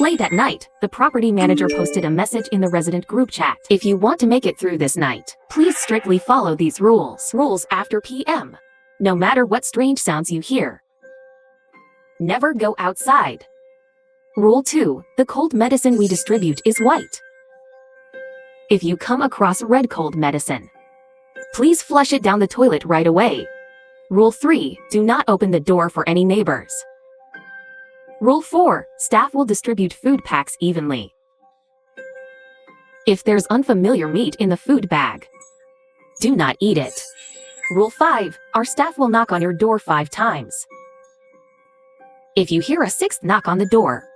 Late at night, the property manager posted a message in the resident group chat. If you want to make it through this night, please strictly follow these rules. Rules after PM. No matter what strange sounds you hear, never go outside. Rule 2. The cold medicine we distribute is white. If you come across red cold medicine, please flush it down the toilet right away. Rule 3. Do not open the door for any neighbors. Rule 4. Staff will distribute food packs evenly. If there's unfamiliar meat in the food bag, do not eat it. Rule 5. Our staff will knock on your door 5 times. If you hear a 6th knock on the door,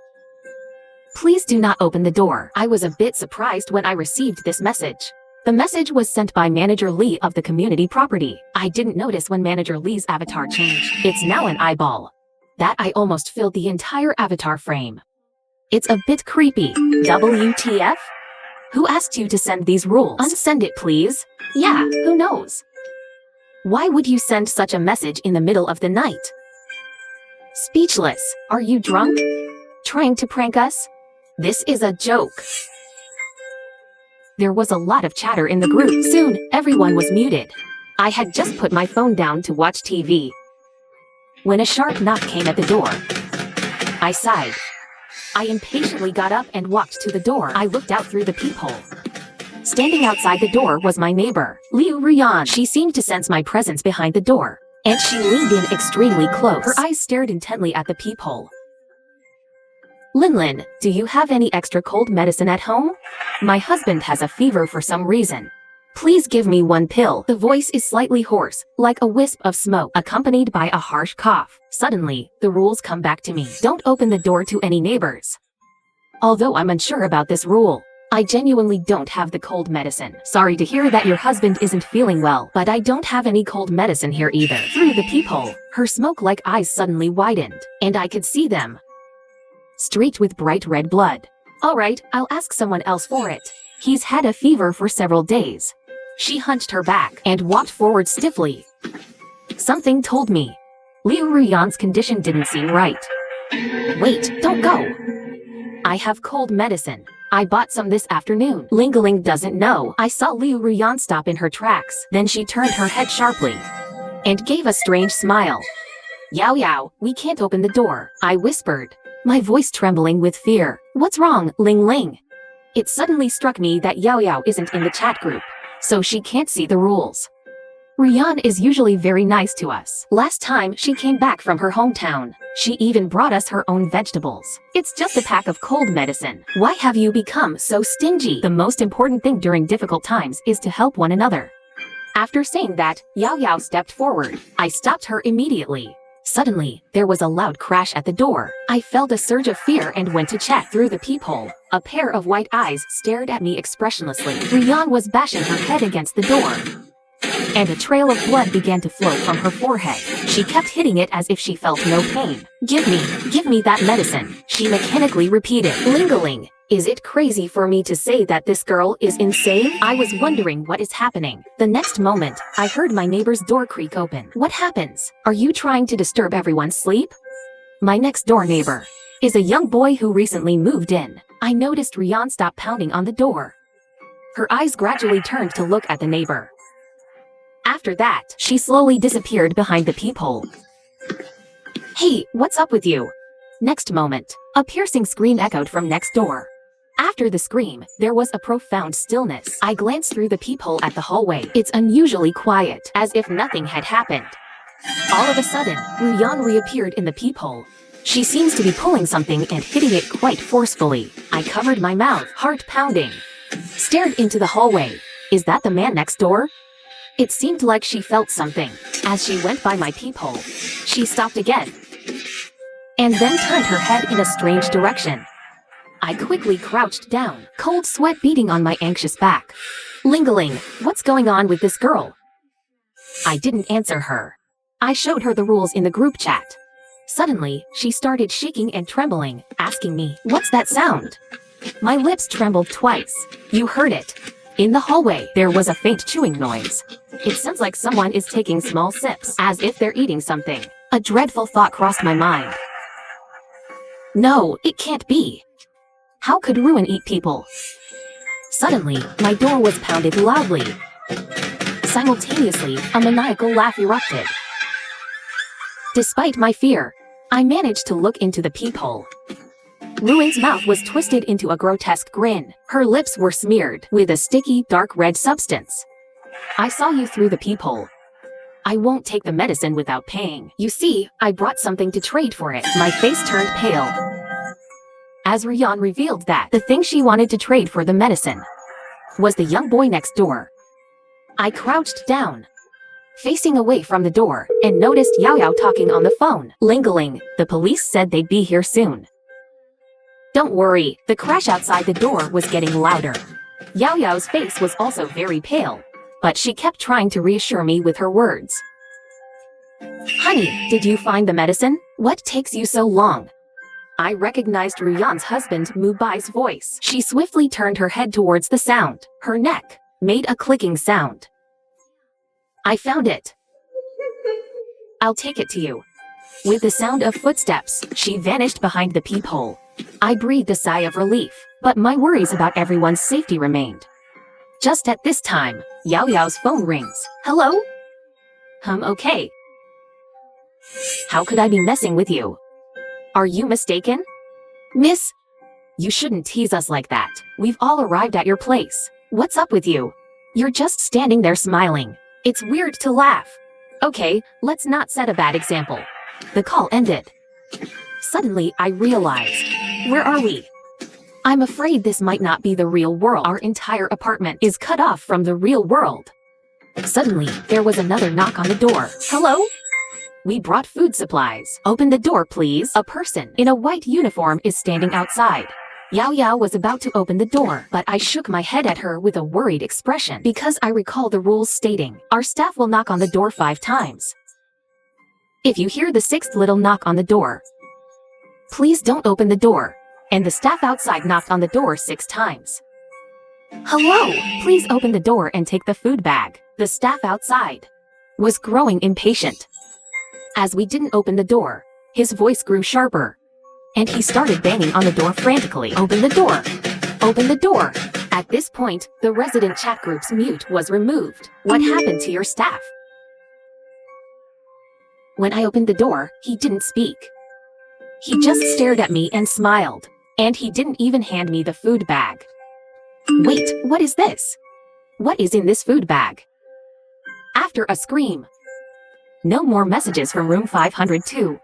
please do not open the door. I was a bit surprised when I received this message. The message was sent by Manager Lee of the community property. I didn't notice when Manager Lee's avatar changed. It's now an eyeball that I almost filled the entire avatar frame. It's a bit creepy. WTF? Who asked you to send these rules? Unsend it, please. Yeah, who knows? Why would you send such a message in the middle of the night? Speechless. Are you drunk? Trying to prank us? This is a joke. There was a lot of chatter in the group. Soon, everyone was muted. I had just put my phone down to watch TV when a sharp knock came at the door. I sighed. I impatiently got up and walked to the door. I looked out through the peephole. Standing outside the door was my neighbor, Liu Ruyan. She seemed to sense my presence behind the door, and she leaned in extremely close. Her eyes stared intently at the peephole. Linlin, do you have any extra cold medicine at home? My husband has a fever for some reason. Please give me 1 pill. The voice is slightly hoarse, like a wisp of smoke, accompanied by a harsh cough. Suddenly, the rules come back to me. Don't open the door to any neighbors. Although I'm unsure about this rule, I genuinely don't have the cold medicine. Sorry to hear that your husband isn't feeling well, but I don't have any cold medicine here either. Through the peephole, her smoke-like eyes suddenly widened, and I could see them, streaked with bright red blood. Alright, I'll ask someone else for it. He's had a fever for several days. She hunched her back and walked forward stiffly. Something told me Liu Ruyan's condition didn't seem right. Wait, don't go. I have cold medicine. I bought some this afternoon. Ling doesn't know. I saw Liu Ruyan stop in her tracks. Then she turned her head sharply and gave a strange smile. Yao Yao, we can't open the door, I whispered, my voice trembling with fear. What's wrong, Ling? It suddenly struck me that Yao Yao isn't in the chat group, so she can't see the rules. Ruyan is usually very nice to us. Last time she came back from her hometown, she even brought us her own vegetables. It's just a pack of cold medicine. Why have you become so stingy? The most important thing during difficult times is to help one another. After saying that, Yao Yao stepped forward. I stopped her immediately. Suddenly, there was a loud crash at the door. I felt a surge of fear and went to check. Through the peephole, a pair of white eyes stared at me expressionlessly. Ruyan was bashing her head against the door, and a trail of blood began to flow from her forehead. She kept hitting it as if she felt no pain. Give me that medicine, she mechanically repeated. Ling, is it crazy for me to say that this girl is insane? I was wondering what is happening. The next moment, I heard my neighbor's door creak open. What happens? Are you trying to disturb everyone's sleep? My next door neighbor is a young boy who recently moved in. I noticed Ruyan stop pounding on the door. Her eyes gradually turned to look at the neighbor. After that, she slowly disappeared behind the peephole. Hey, what's up with you? Next moment, a piercing scream echoed from next door. After the scream, there was a profound stillness. I glanced through the peephole at the hallway. It's unusually quiet, as if nothing had happened. All of a sudden, Ruyan reappeared in the peephole. She seems to be pulling something and hitting it quite forcefully. I covered my mouth, heart pounding, stared into the hallway. Is that the man next door? It seemed like she felt something. As she went by my peephole, she stopped again, and then turned her head in a strange direction. I quickly crouched down, cold sweat beating on my anxious back. Ling, what's going on with this girl? I didn't answer her. I showed her the rules in the group chat. Suddenly, she started shaking and trembling, asking me, what's that sound? My lips trembled twice. You heard it. In the hallway, there was a faint chewing noise. It sounds like someone is taking small sips, as if they're eating something. A dreadful thought crossed my mind. No, it can't be. How could Ruin eat people? Suddenly, my door was pounded loudly. Simultaneously, a maniacal laugh erupted. Despite my fear, I managed to look into the peephole. Ruin's mouth was twisted into a grotesque grin. Her lips were smeared with a sticky, dark red substance. I saw you through the peephole. I won't take the medicine without paying. You see, I brought something to trade for it. My face turned pale as Ryan revealed that the thing she wanted to trade for the medicine was the young boy next door. I crouched down, facing away from the door, and noticed Yao Yao talking on the phone. Ling Ling, the police said they'd be here soon. Don't worry, the crash outside the door was getting louder. Yao Yao's face was also very pale, but she kept trying to reassure me with her words. Honey, did you find the medicine? What takes you so long? I recognized Ryan's husband Mubai's voice. She swiftly turned her head towards the sound. Her neck made a clicking sound. I found it. I'll take it to you. With the sound of footsteps, she vanished behind the peephole. I breathed a sigh of relief, but my worries about everyone's safety remained. Just at this time, Yao Yao's phone rings. Hello? Okay. How could I be messing with you? Are you mistaken? Miss? You shouldn't tease us like that. We've all arrived at your place. What's up with you? You're just standing there smiling. It's weird to laugh. Okay, let's not set a bad example. The call ended. Suddenly, I realized. Where are we? I'm afraid this might not be the real world. Our entire apartment is cut off from the real world. Suddenly, there was another knock on the door. Hello? We brought food supplies. Open the door, please. A person in a white uniform is standing outside. Yao Yao was about to open the door, but I shook my head at her with a worried expression because I recall the rules stating, our staff will knock on the door 5 times. If you hear the 6th little knock on the door, please don't open the door. And the staff outside knocked on the door 6 times. Hello, please open the door and take the food bag. The staff outside was growing impatient. As we didn't open the door, his voice grew sharper, and he started banging on the door frantically. Open the door! Open the door! At this point, the resident chat group's mute was removed. What happened to your staff? When I opened the door, he didn't speak. He just stared at me and smiled, and he didn't even hand me the food bag. Wait, what is this? What is in this food bag? After a scream. No more messages from room 502.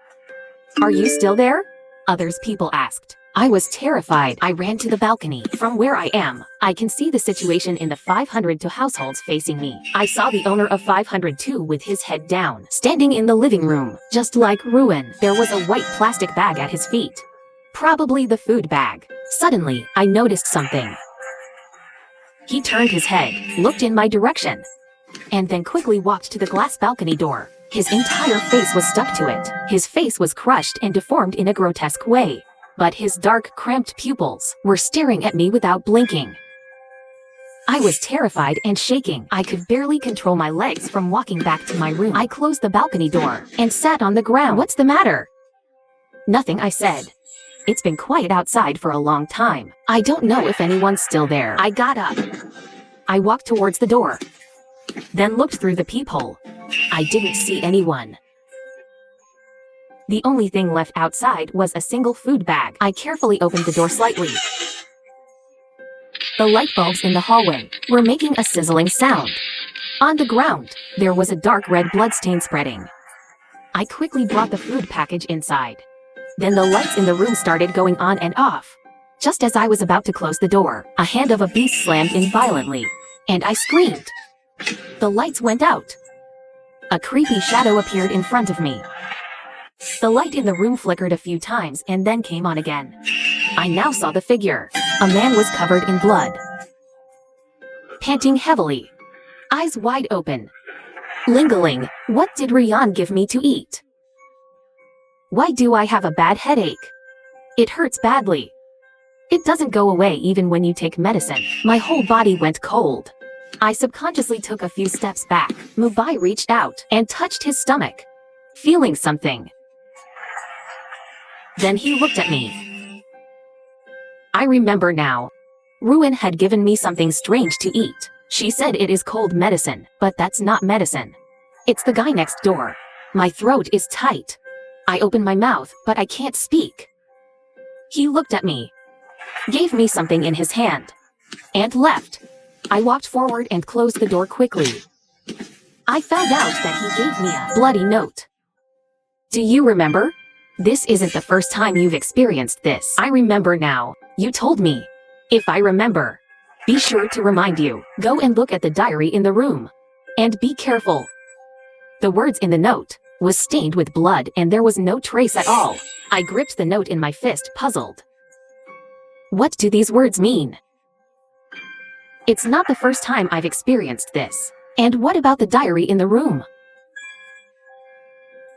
Are you still there? Others people asked. I was terrified. I ran to the balcony. From where I am, I can see the situation in the 502 households facing me. I saw the owner of 502 with his head down, standing in the living room. Just like Ruin, there was a white plastic bag at his feet. Probably the food bag. Suddenly, I noticed something. He turned his head, looked in my direction, and then quickly walked to the glass balcony door. His entire face was stuck to it. His face was crushed and deformed in a grotesque way, but his dark, cramped pupils were staring at me without blinking. I was terrified and shaking. I could barely control my legs from walking back to my room. I closed the balcony door and sat on the ground. What's the matter? Nothing, I said. It's been quiet outside for a long time. I don't know if anyone's still there. I got up. I walked towards the door, then looked through the peephole. I didn't see anyone. The only thing left outside was a single food bag. I carefully opened the door slightly. The light bulbs in the hallway were making a sizzling sound. On the ground, there was a dark red bloodstain spreading. I quickly brought the food package inside. Then the lights in the room started going on and off. Just as I was about to close the door, a hand of a beast slammed in violently, and I screamed. The lights went out. A creepy shadow appeared in front of me. The light in the room flickered a few times and then came on again. I now saw the figure. A man was covered in blood, panting heavily, eyes wide open. Ling-a-ling, what did Ryan give me to eat? Why do I have a bad headache? It hurts badly. It doesn't go away even when you take medicine. My whole body went cold. I subconsciously took a few steps back. Mubai reached out and touched his stomach, feeling something. Then he looked at me. I remember now. Ruin had given me something strange to eat. She said it is cold medicine, but that's not medicine. It's the guy next door. My throat is tight. I open my mouth, but I can't speak. He looked at me, gave me something in his hand, and left. I walked forward and closed the door quickly. I found out that he gave me a bloody note. Do you remember? This isn't the first time you've experienced this. I remember now. You told me. If I remember. Be sure to remind you. Go and look at the diary in the room. And be careful. The words in the note was stained with blood and there was no trace at all. I gripped the note in my fist, puzzled. What do these words mean? It's not the first time I've experienced this. And what about the diary in the room?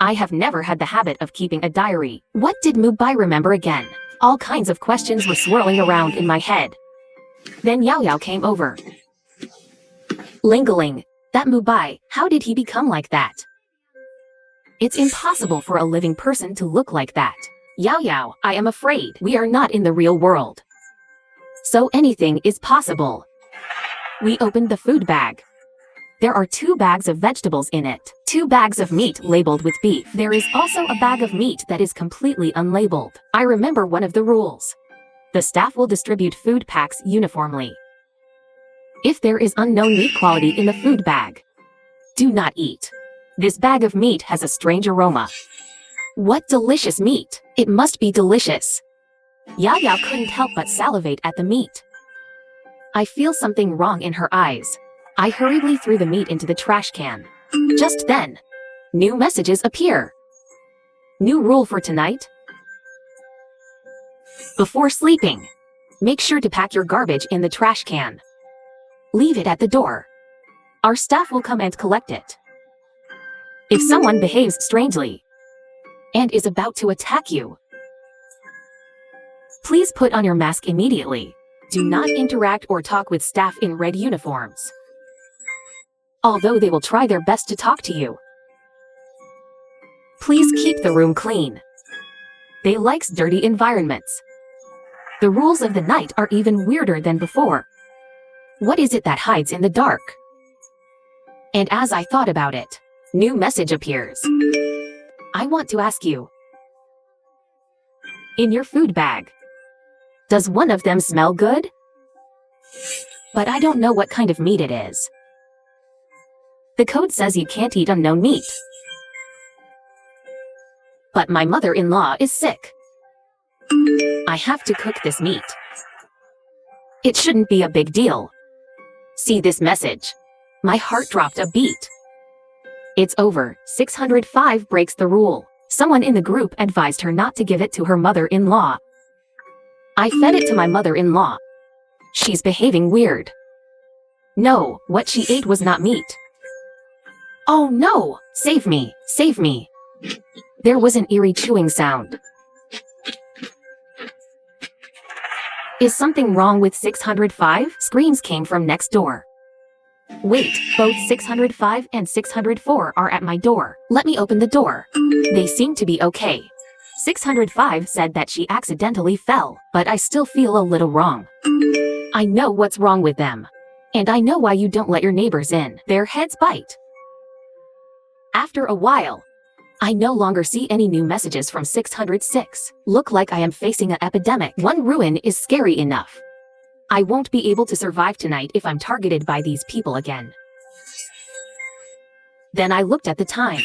I have never had the habit of keeping a diary. What did Mubai remember again? All kinds of questions were swirling around in my head. Then Yao Yao came over. Ling-a-ling, that Mubai, how did he become like that? It's impossible for a living person to look like that. Yao Yao, I am afraid we are not in the real world. So anything is possible. We opened the food bag. There are 2 bags of vegetables in it, 2 bags of meat labeled with beef. There is also a bag of meat that is completely unlabeled. I remember one of the rules. The staff will distribute food packs uniformly. If there is unknown meat quality in the food bag, do not eat. This bag of meat has a strange aroma. What delicious meat! It must be delicious. Yao Yao couldn't help but salivate at the meat. I feel something wrong in her eyes. I hurriedly threw the meat into the trash can. Just then, new messages appear. New rule for tonight. Before sleeping, make sure to pack your garbage in the trash can. Leave it at the door. Our staff will come and collect it. If someone behaves strangely and is about to attack you, please put on your mask immediately. Do not interact or talk with staff in red uniforms, although they will try their best to talk to you. Please keep the room clean. They likes dirty environments. The rules of the night are even weirder than before. What is it that hides in the dark? And as I thought about it, new message appears. I want to ask you. In your food bag, does one of them smell good? But I don't know what kind of meat it is. The code says you can't eat unknown meat. But my mother-in-law is sick. I have to cook this meat. It shouldn't be a big deal. See this message. My heart dropped a beat. It's over. 605 breaks the rule. Someone in the group advised her not to give it to her mother-in-law. I fed it to my mother-in-law. She's behaving weird. No, what she ate was not meat. Oh no! Save me! Save me! There was an eerie chewing sound. Is something wrong with 605? Screams came from next door. Wait, both 605 and 604 are at my door. Let me open the door. They seem to be okay. 605 said that she accidentally fell, but I still feel a little wrong. I know what's wrong with them. And I know why you don't let your neighbors in. Their heads bite. After a while, I no longer see any new messages from 606. Look like I am facing an epidemic. One ruin is scary enough. I won't be able to survive tonight if I'm targeted by these people again. Then I looked at the time.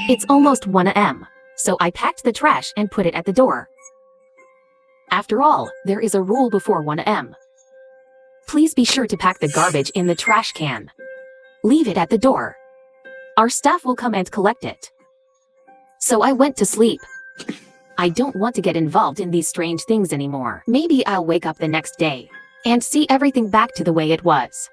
It's almost 1 a.m. So I packed the trash and put it at the door. After all, there is a rule before 1 a.m. Please be sure to pack the garbage in the trash can. Leave it at the door. Our staff will come and collect it. So I went to sleep. I don't want to get involved in these strange things anymore. Maybe I'll wake up the next day and see everything back to the way it was.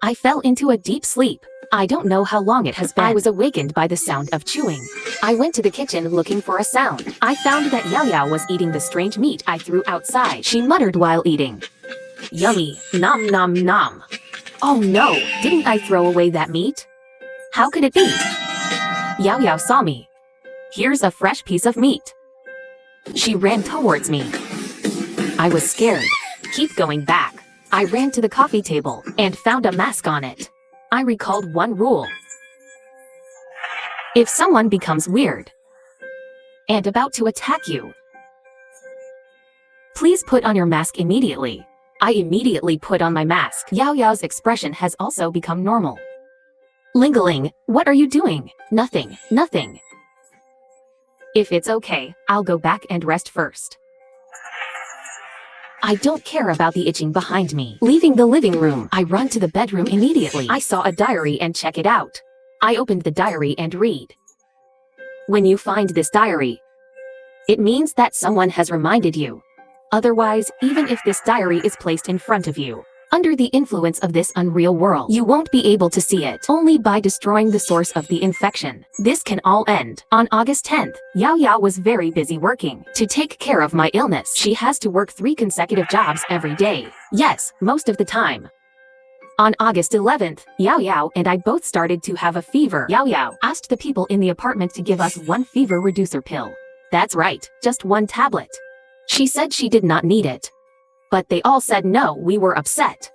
I fell into a deep sleep. I don't know how long it has been. I was awakened by the sound of chewing. I went to the kitchen looking for a sound. I found that Yao Yao was eating the strange meat I threw outside. She muttered while eating. Yummy, nom nom nom. Oh no, didn't I throw away that meat? How could it be? Yao Yao saw me. Here's a fresh piece of meat. She ran towards me. I was scared. keep going back. I ran to the coffee table and found a mask on it. I recalled one rule. If someone becomes weird and about to attack you, please put on your mask immediately. I immediately put on my mask. Yao Yao's expression has also become normal. Ling-a-ling, what are you doing? Nothing, nothing. If it's okay, I'll go back and rest first. I don't care about the itching behind me. Leaving the living room, I run to the bedroom immediately. I saw a diary and check it out. I opened the diary and read. When you find this diary, it means that someone has reminded you. Otherwise, even if this diary is placed in front of you, under the influence of this unreal world, you won't be able to see it. Only by destroying the source of the infection, this can all end. On August 10th, Yao Yao was very busy working. To take care of my illness, she has to work 3 consecutive jobs every day. Yes, most of the time. On August 11th, Yao Yao and I both started to have a fever. Yao Yao asked the people in the apartment to give us 1 fever reducer pill. That's right, just 1 tablet. She said she did not need it. But they all said no. We were upset.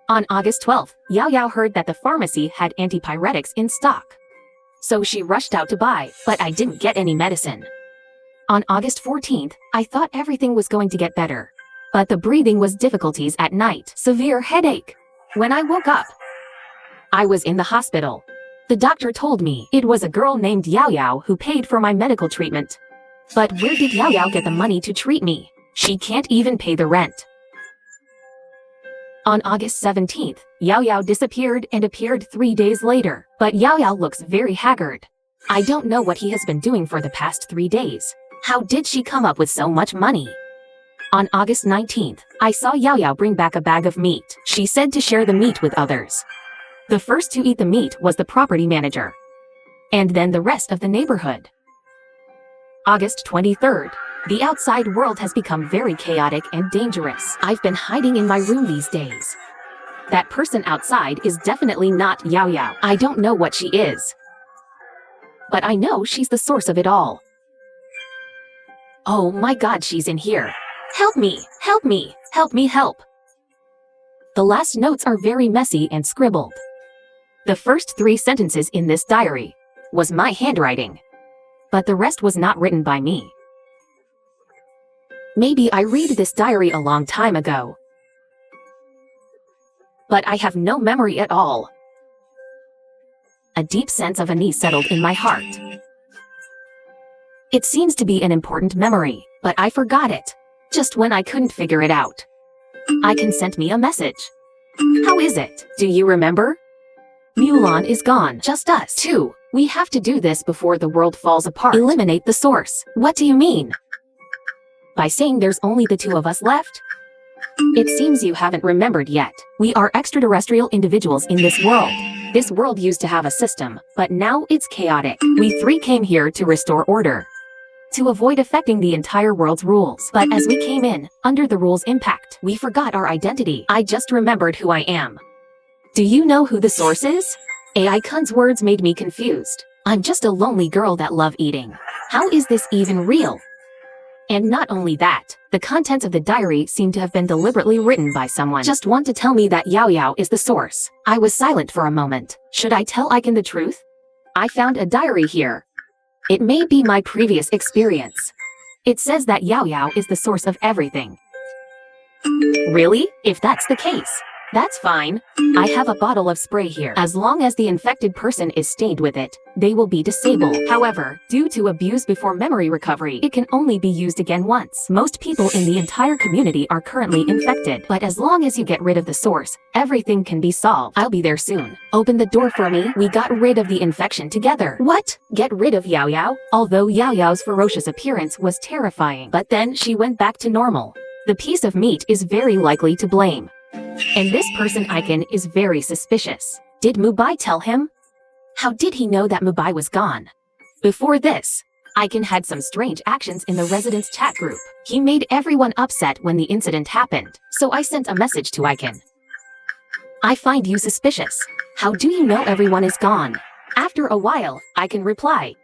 On August 12th, Yao Yao heard that the pharmacy had antipyretics in stock. So she rushed out to buy, but I didn't get any medicine. On August 14th, I thought everything was going to get better. But the breathing was difficulties at night, severe headache. When I woke up, I was in the hospital. The doctor told me it was a girl named Yao Yao who paid for my medical treatment. But where did Yao Yao get the money to treat me? She can't even pay the rent. On August 17th, Yao Yao disappeared and appeared 3 days later. But Yao Yao looks very haggard. I don't know what he has been doing for the past 3 days. How did she come up with so much money? On August 19th, I saw Yao Yao bring back a bag of meat. She said to share the meat with others. The first to eat the meat was the property manager. And then the rest of the neighborhood. August 23rd. The outside world has become very chaotic and dangerous. I've been hiding in my room these days. That person outside is definitely not Yao Yao. I don't know what she is. But I know she's the source of it all. Oh my God, she's in here. Help me! Help me! Help me help! The last notes are very messy and scribbled. The first 3 sentences in this diary was my handwriting. But the rest was not written by me. Maybe I read this diary a long time ago. But I have no memory at all. A deep sense of unease settled in my heart. It seems to be an important memory, but I forgot it. Just when I couldn't figure it out. Icon sent me a message. How is it? Do you remember? Mulan is gone. Just us 2. We have to do this before the world falls apart. Eliminate the source. What do you mean? By saying there's only the 2 of us left? It seems you haven't remembered yet. We are extraterrestrial individuals in this world. This world used to have a system, but now it's chaotic. We 3 came here to restore order. To avoid affecting the entire world's rules. But as we came in, under the rules' impact, we forgot our identity. I just remembered who I am. Do you know who the source is? Icon's words made me confused. I'm just a lonely girl that love eating. How is this even real? And not only that, the contents of the diary seem to have been deliberately written by someone. Just want to tell me that Yao Yao is the source. I was silent for a moment. Should I tell Icon the truth? I found a diary here. It may be my previous experience. It says that Yao Yao is the source of everything. Really? If that's the case, that's fine. I have a bottle of spray here. As long as the infected person is stained with it, they will be disabled. However, due to abuse before memory recovery, it can only be used again once. Most people in the entire community are currently infected, but as long as you get rid of the source, everything can be solved. I'll be there soon. Open the door for me. We got rid of the infection together. What? Get rid of Yao Yao? Although Yao Yao's ferocious appearance was terrifying, but then she went back to normal. The piece of meat is very likely to blame. And this person Icon is very suspicious. Did Mubai tell him? How did he know that Mubai was gone? Before this, Icon had some strange actions in the residents' chat group. He made everyone upset when the incident happened, so I sent a message to Icon. I find you suspicious. How do you know everyone is gone? After a while, Icon replied.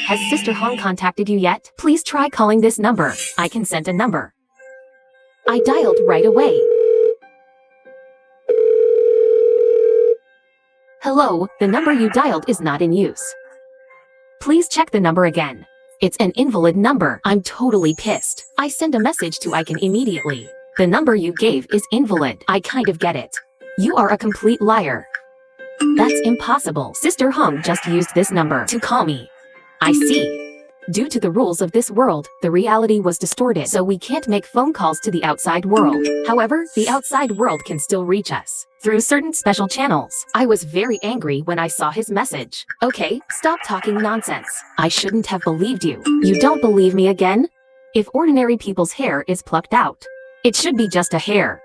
Has Sister Hong contacted you yet? Please try calling this number. I can send a number. I dialed right away. Hello, the number you dialed is not in use. Please check the number again. It's an invalid number. I'm totally pissed. I send a message to Icon immediately. The number you gave is invalid. I kind of get it. You are a complete liar. That's impossible. Sister Hong just used this number to call me. I see. Due to the rules of this world, the reality was distorted, so we can't make phone calls to the outside world. However, the outside world can still reach us through certain special channels. I was very angry when I saw his message. Okay, stop talking nonsense. I shouldn't have believed you. You don't believe me again? If ordinary people's hair is plucked out, it should be just a hair.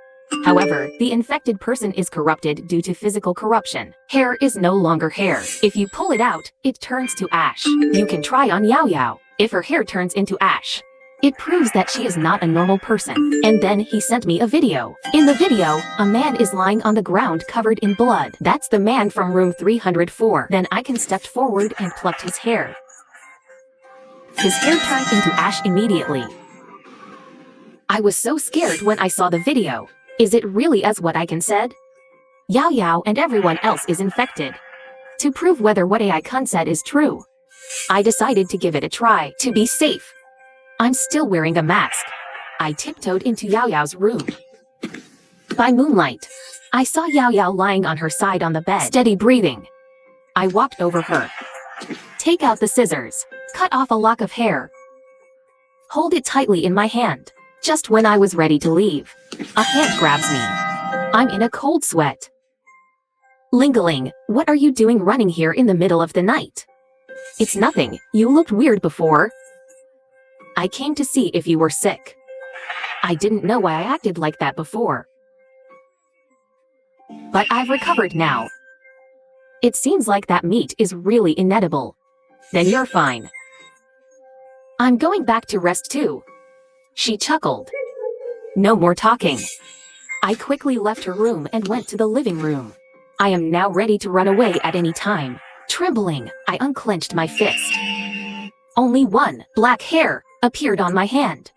However, the infected person is corrupted due to physical corruption. Hair is no longer hair. If you pull it out, it turns to ash. You can try on Yao Yao. If her hair turns into ash, it proves that she is not a normal person. And then he sent me a video. In the video, a man is lying on the ground covered in blood. That's the man from room 304. Then Icon stepped forward and plucked his hair. His hair turned into ash immediately. I was so scared when I saw the video. Is it really as what Icon said? Yao Yao and everyone else is infected. To prove whether what Icon said is true, I decided to give it a try, to be safe. I'm still wearing a mask. I tiptoed into Yao Yao's room. By moonlight, I saw Yao Yao lying on her side on the bed, steady breathing. I walked over her. Take out the scissors. Cut off a lock of hair. Hold it tightly in my hand. Just when I was ready to leave, a hand grabs me. I'm in a cold sweat. Ling-a-ling, what are you doing running here in the middle of the night? It's nothing, you looked weird before. I came to see if you were sick. I didn't know why I acted like that before. But I've recovered now. It seems like that meat is really inedible. Then you're fine. I'm going back to rest too. She chuckled. No more talking. I quickly left her room and went to the living room. I am now ready to run away at any time. Trembling, I unclenched my fist. Only one black hair appeared on my hand.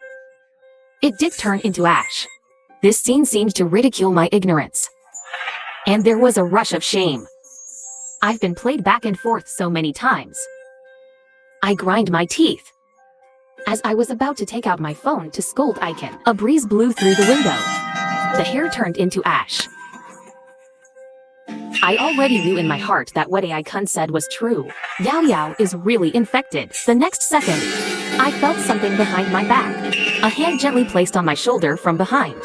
It did turn into ash. This scene seemed to ridicule my ignorance. And there was a rush of shame. I've been played back and forth so many times. I grind my teeth. As I was about to take out my phone to scold Icon, a breeze blew through the window. The hair turned into ash. I already knew in my heart that what Icon said was true. Yao Yao is really infected. The next second, I felt something behind my back. A hand gently placed on my shoulder from behind.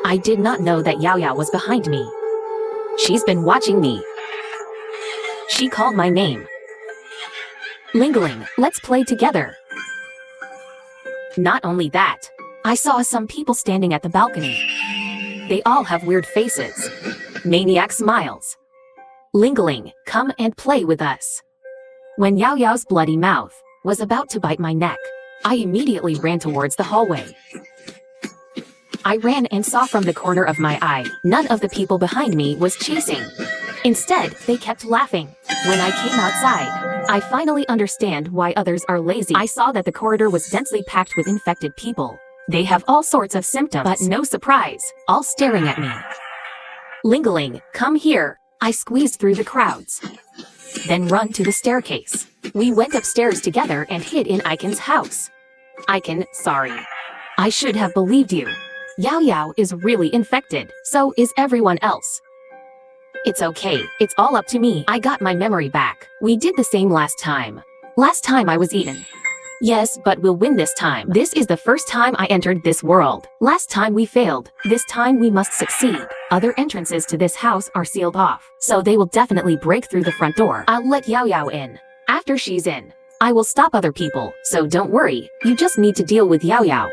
I did not know that Yao Yao was behind me. She's been watching me. She called my name. Ling-a-ling, let's play together. Not only that, I saw some people standing at the balcony. They all have weird faces. Maniac smiles. Ling-a-ling, come and play with us. When Yao Yao's bloody mouth was about to bite my neck, I immediately ran towards the hallway. I ran and saw from the corner of my eye, none of the people behind me was chasing. Instead, they kept laughing. When I came outside, I finally understand why others are lazy. I saw that the corridor was densely packed with infected people. They have all sorts of symptoms, but no surprise, all staring at me. Ling-a-ling, come here. I squeezed through the crowds. Then run to the staircase. We went upstairs together and hid in Icon's house. Icon, sorry. I should have believed you. Yao Yao is really infected, so is everyone else. It's okay, it's all up to me. I got my memory back. We did the same last time. Last time I was eaten. Yes, but we'll win this time. This is the first time I entered this world. Last time we failed. This time we must succeed. Other entrances to this house are sealed off, so they will definitely break through the front door. I'll let Yao Yao in. After she's in, I will stop other people, so don't worry. You just need to deal with Yao Yao.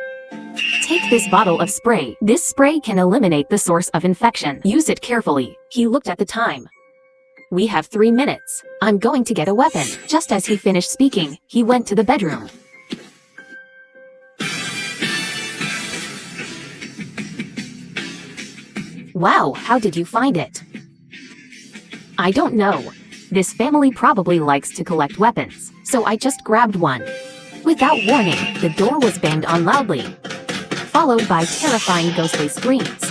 Take this bottle of spray. This spray can eliminate the source of infection. Use it carefully. He looked at the time. We have 3 minutes. I'm going to get a weapon. Just as he finished speaking, he went to the bedroom. Wow, how did you find it? I don't know. This family probably likes to collect weapons, so I just grabbed one. Without warning, the door was banged on loudly, followed by terrifying ghostly screams.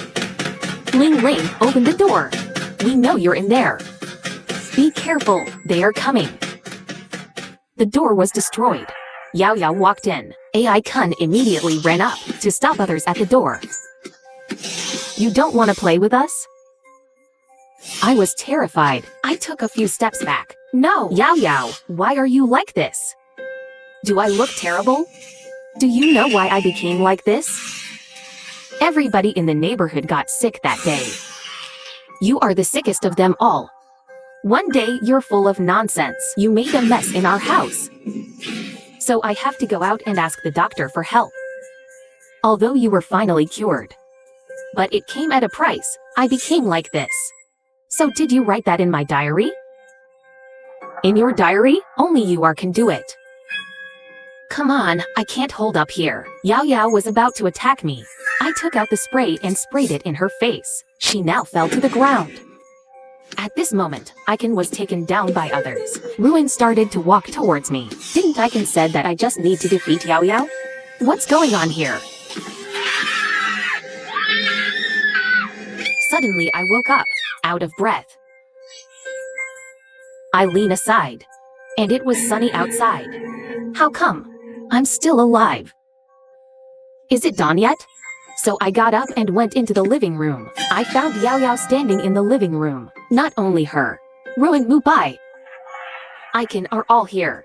Ling Ling, open the door. We know you're in there. Be careful, they are coming. The door was destroyed. Yao Yao walked in. AI Kun immediately ran up to stop others at the door. You don't want to play with us? I was terrified. I took a few steps back. No, Yao Yao, why are you like this? Do I look terrible? Do you know why I became like this? Everybody in the neighborhood got sick that day. You are the sickest of them all. One day you're full of nonsense. You made a mess in our house. So I have to go out and ask the doctor for help. Although you were finally cured. But it came at a price. I became like this. So did you write that in my diary? In your diary? Only you can do it. Come on, I can't hold up here. Yao Yao was about to attack me. I took out the spray and sprayed it in her face. She now fell to the ground. At this moment, Icon was taken down by others. Ruin started to walk towards me. Didn't Icon said that I just need to defeat Yao Yao? What's going on here? Suddenly I woke up, out of breath. I lean aside. And it was sunny outside. How come? I'm still alive. Is it dawn yet? So I got up and went into the living room. I found Yao Yao standing in the living room. Not only her. Ruin Mubai. Icon are all here.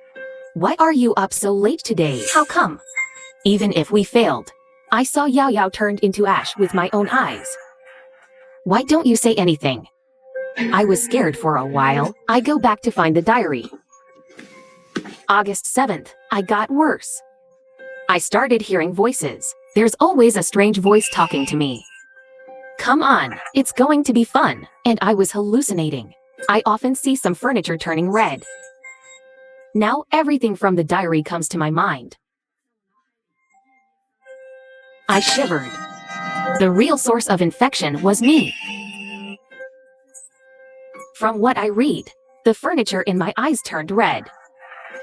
Why are you up so late today? How come? Even if we failed. I saw Yao Yao turned into ash with my own eyes. Why don't you say anything? I was scared for a while. I go back to find the diary. August 7th, I got worse. I started hearing voices. There's always a strange voice talking to me. Come on, it's going to be fun. And I was hallucinating. I often see some furniture turning red. Now everything from the diary comes to my mind. I shivered. The real source of infection was me. From what I read, the furniture in my eyes turned red.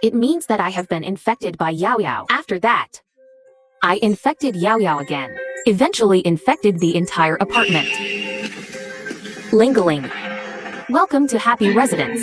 It means that I have been infected by Yao Yao. After that, I infected Yao Yao again. Eventually infected the entire apartment. Ling-a-ling. Welcome to Happy Residence.